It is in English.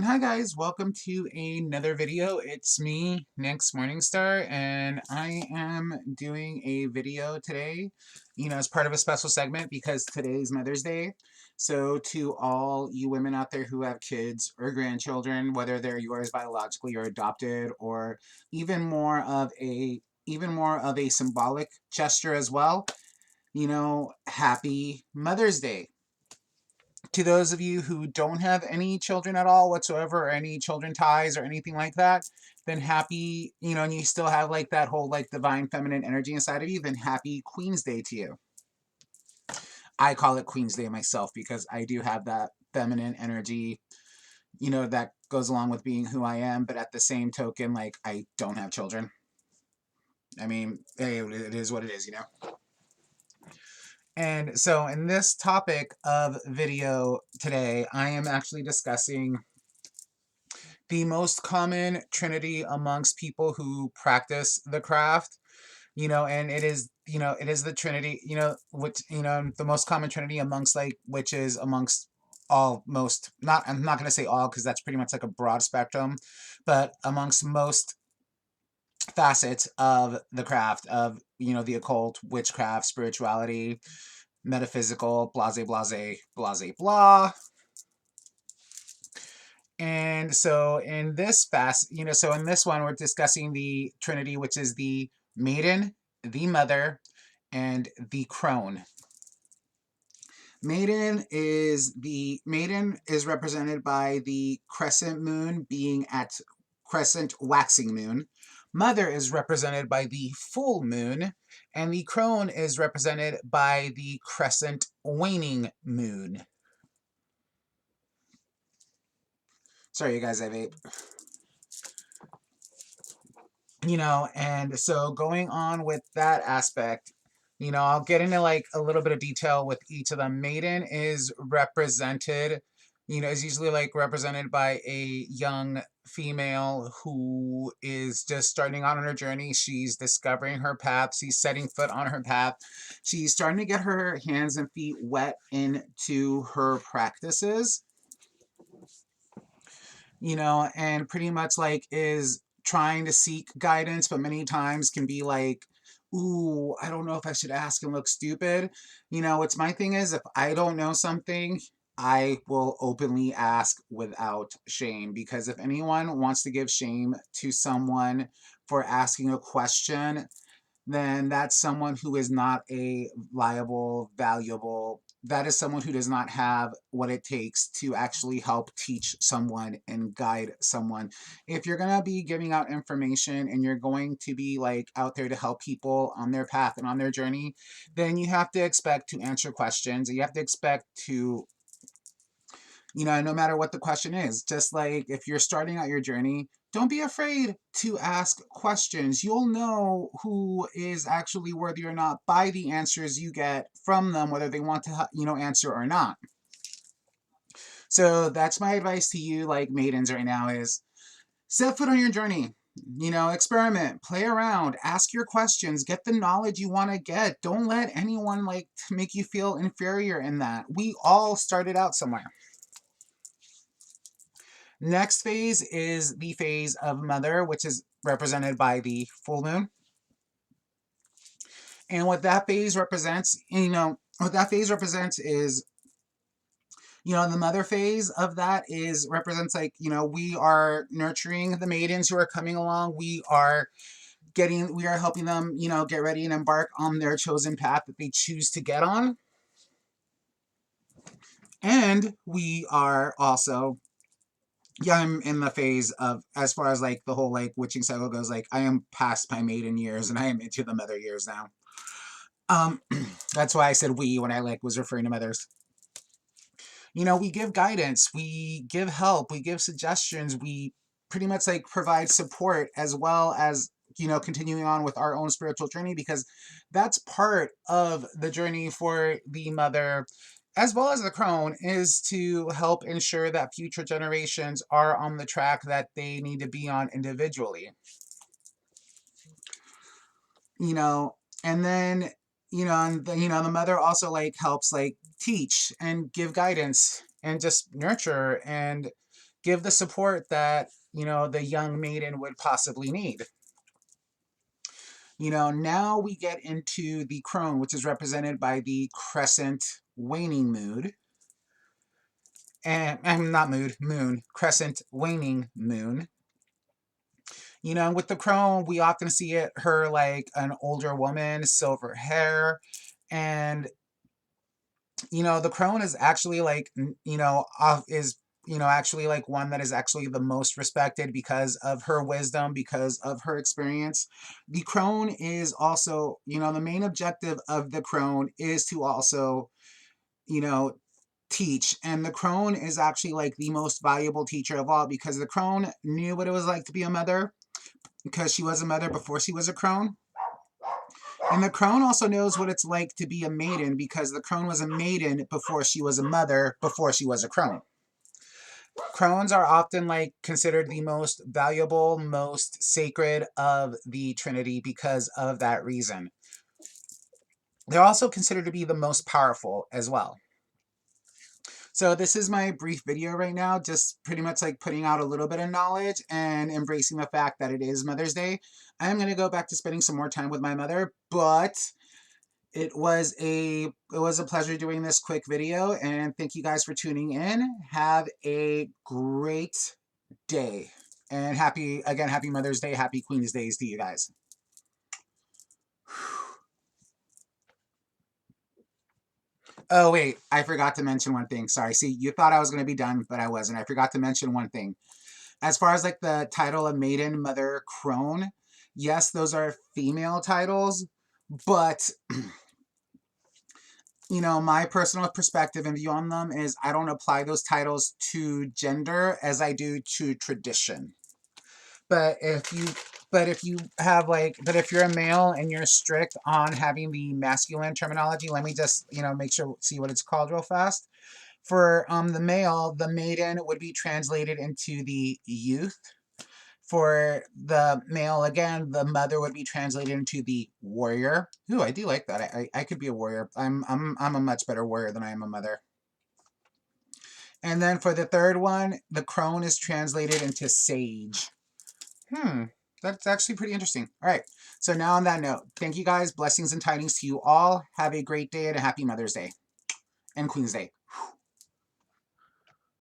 And hi guys, welcome to another video. It's me, Nyx Morningstar, and I am doing a video today, as part of a special segment because today's Mother's Day. So to all you women out there who have kids or grandchildren, whether they're yours biologically or adopted, or even more of a symbolic gesture as well, happy Mother's Day. To those of you who don't have any children at all whatsoever, or any children ties or anything like that, then happy, and you still have like that whole like divine feminine energy inside of you, then happy Queen's Day to you. I call it Queen's Day myself because I do have that feminine energy, that goes along with being who I am, but at the same token, like, I don't have children. I mean, hey, it is what it is. And so in this topic of video today, I am actually discussing the most common trinity amongst people who practice the craft, and it is the trinity, which, the most common trinity amongst like witches, amongst I'm not going to say all because that's pretty much like a broad spectrum, but amongst most facets of the craft of, the occult, witchcraft, spirituality, metaphysical, blase, blase, blase, blah. And so in this so in this one, we're discussing the Trinity, which is the Maiden, the Mother, and the Crone. Maiden is represented by the crescent moon being at crescent waxing moon. Mother is represented by the full moon, and the Crone is represented by the crescent waning moon. Sorry, you guys, I vape. And so going on with that aspect, I'll get into like a little bit of detail with each of them. Maiden is represented, is usually like represented by a young female who is just starting out on her journey. She's discovering her path. She's setting foot on her path. She's starting to get her hands and feet wet into her practices, and pretty much like is trying to seek guidance, but many times can be like, ooh, I don't know if I should ask and look stupid. It's my thing is, if I don't know something, I will openly ask without shame, because if anyone wants to give shame to someone for asking a question, then that's someone who is not a liable, valuable, that is someone who does not have what it takes to actually help teach someone and guide someone. If you're going to be giving out information and you're going to be like out there to help people on their path and on their journey, then you have to expect to answer questions. You have to expect to, no matter what the question is. Just like if you're starting out your journey, don't be afraid to ask questions. You'll know who is actually worthy or not by the answers you get from them, whether they want to, answer or not. So that's my advice to you, like maidens right now, is set foot on your journey. Experiment, play around, ask your questions, get the knowledge you want to get. Don't let anyone like make you feel inferior in that. We all started out somewhere. Next phase is the phase of Mother, which is represented by the full moon. And what that phase represents, is, the mother phase of that represents like, we are nurturing the maidens who are coming along. We are helping them, get ready and embark on their chosen path that they choose to get on. And we are also, I'm in the phase of, as far as like the whole like witching cycle goes, like I am past my maiden years and I am into the mother years now. That's why I said we when I like was referring to mothers. We give guidance, we give help, we give suggestions, we pretty much like provide support, as well as, continuing on with our own spiritual journey, because that's part of the journey for the mother as well as the crone, is to help ensure that future generations are on the track that they need to be on individually. And then, the mother also like helps like teach and give guidance and just nurture and, give the support that, the young maiden would possibly need. Now we get into the crone, which is represented by the crescent waning moon. And not moon, crescent waning moon. With the crone, we often see her like an older woman, silver hair, and the crone is actually like, is actually like one that is actually the most respected because of her wisdom, because of her experience. The crone is also, the main objective of the crone is to also, you know, teach. And the crone is actually like the most valuable teacher of all, because the crone knew what it was like to be a mother, because she was a mother before she was a crone. And the crone also knows what it's like to be a maiden, because the crone was a maiden before she was a mother, before she was a crone. Crones are often like considered the most valuable, most sacred of the Trinity because of that reason. They're also considered to be the most powerful as well. So this is my brief video right now, just pretty much like putting out a little bit of knowledge and embracing the fact that it is Mother's Day. I am going to go back to spending some more time with my mother, but it was a pleasure doing this quick video, and thank you guys for tuning in. Have a great day, and happy Mother's Day, happy Queen's Days to you guys. Oh wait, I forgot to mention one thing. Sorry. See, you thought I was going to be done, but I wasn't. I forgot to mention one thing. As far as like the title of maiden, mother, crone, yes, those are female titles, but my personal perspective and view on them is I don't apply those titles to gender as I do to tradition. But if you have like, but if you're a male and you're strict on having the masculine terminology, let me just, make sure, see what it's called real fast. For the male, the maiden would be translated into the youth. For the male, again, the mother would be translated into the warrior. Ooh, I do like that. I could be a warrior. I'm a much better warrior than I am a mother. And then for the third one, the crone is translated into sage. That's actually pretty interesting. All right. So now on that note, thank you guys. Blessings and tidings to you all. Have a great day and a happy Mother's Day and Queen's Day.